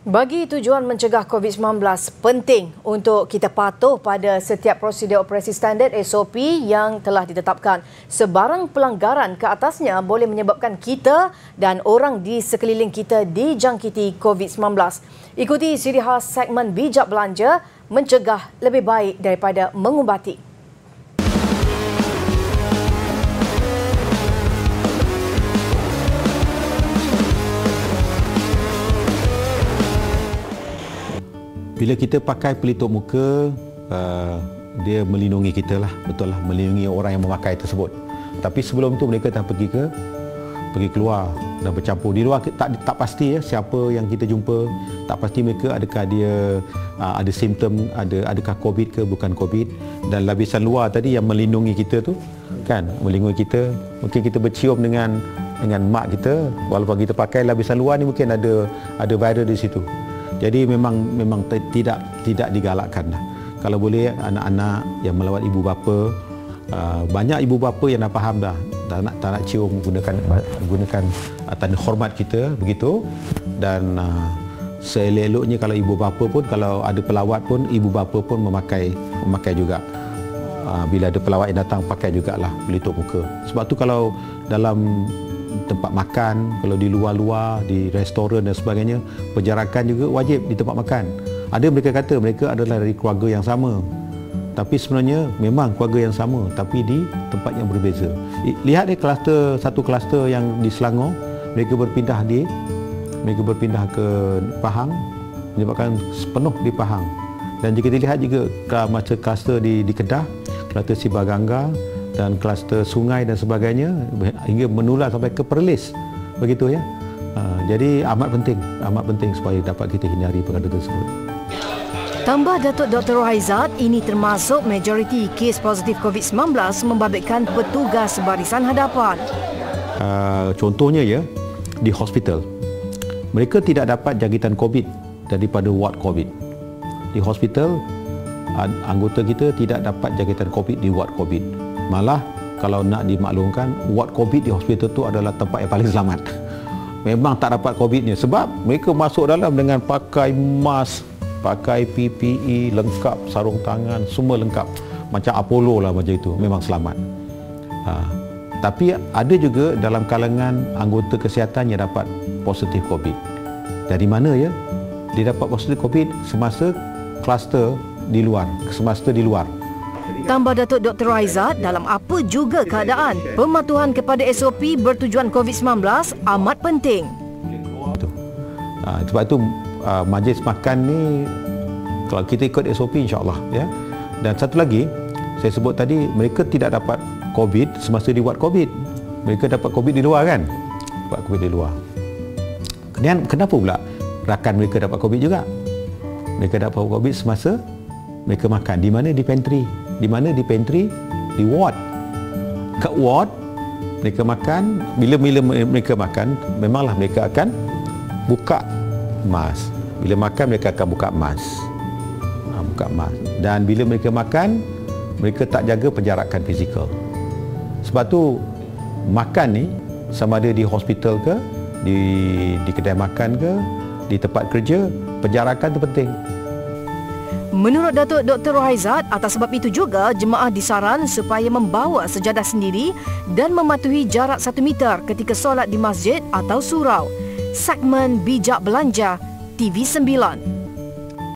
Bagi tujuan mencegah COVID-19, penting untuk kita patuh pada setiap prosedur operasi standard SOP yang telah ditetapkan. Sebarang pelanggaran ke atasnya boleh menyebabkan kita dan orang di sekeliling kita dijangkiti COVID-19. Ikuti ciri khas segmen Bijak Belanja, mencegah lebih baik daripada mengubati. Bila kita pakai pelitup muka, dia melindungi kita lah, betul lah, melindungi orang yang memakai tersebut. Tapi sebelum itu mereka dah pergi keluar dan bercampur. Di luar tak pasti siapa yang kita jumpa, tak pasti mereka adakah dia ada simptom, adakah COVID ke bukan COVID. Dan lapisan luar tadi yang melindungi kita tu, kan, melindungi kita. Mungkin kita bercium dengan mak kita, walaupun kita pakai lapisan luar ni mungkin ada virus di situ. Jadi memang tidak digalakkan lah. Kalau boleh anak-anak yang melawat ibu bapa, banyak ibu bapa yang dah faham dah, tak nak cium, gunakan tanda hormat kita begitu. Dan seelok-eloknya kalau ibu bapa pun, kalau ada pelawat pun, ibu bapa pun memakai juga. Bila ada pelawat yang datang, pakai jugalah pelitup muka. Sebab tu kalau dalam tempat makan, kalau di luar-luar, di restoran dan sebagainya, penjarakan juga wajib di tempat makan. Ada mereka kata mereka adalah dari keluarga yang sama, tapi sebenarnya memang keluarga yang sama, tapi di tempat yang berbeza. Lihat satu kluster yang di Selangor, mereka berpindah ke Pahang, menyebabkan penuh di Pahang. Dan jika dilihat juga macam kluster di Kedah, kluster Sibagangga dan kluster sungai dan sebagainya, hingga menular sampai ke Perlis, begitu ya. Jadi amat penting supaya dapat kita hindari perkara tersebut. Tambah Datuk Dr. Rohaizat, ini termasuk majoriti kes positif COVID-19 membabitkan petugas barisan hadapan. Contohnya ya, di hospital, mereka tidak dapat jangkitan COVID daripada ward COVID. Di hospital, anggota kita tidak dapat jangkitan COVID di ward COVID. Malah kalau nak dimaklumkan, ward COVID di hospital tu adalah tempat yang paling selamat. Memang tak dapat COVID-nya sebab mereka masuk dalam dengan pakai mask, pakai PPE lengkap, sarung tangan, semua lengkap. Macam Apollo lah macam itu, memang selamat. Tapi ada juga dalam kalangan anggota kesihatan yang dapat positif COVID. Dari mana ya? Dia dapat positif COVID semasa kluster di luar. Tambah Datuk Dr. Rohaizat, dalam apa juga keadaan, pematuhan kepada SOP bertujuan COVID-19 amat penting. Sebab itu majlis makan ni, kalau kita ikut SOP insya-Allah ya. Dan satu lagi, saya sebut tadi, mereka tidak dapat COVID semasa di ward COVID. Mereka dapat COVID di luar kan? Dapat COVID di luar. Kemudian kenapa pula rakan mereka dapat COVID juga? Mereka dapat COVID semasa mereka makan. Di mana? Di pantry. Di mana? Di pantry, di ward. Kat ward, mereka makan. Bila mereka makan, memanglah mereka akan buka mask. Bila makan, mereka akan buka mask. Dan bila mereka makan, mereka tak jaga penjarakan fizikal. Sebab tu, makan ni, sama ada di hospital ke, di kedai makan ke, di tempat kerja, penjarakan tu penting. Menurut Datuk Dr. Rohaizat, atas sebab itu juga jemaah disaran supaya membawa sejadah sendiri dan mematuhi jarak 1 meter ketika solat di masjid atau surau. Segmen Bijak Belanja, TV9.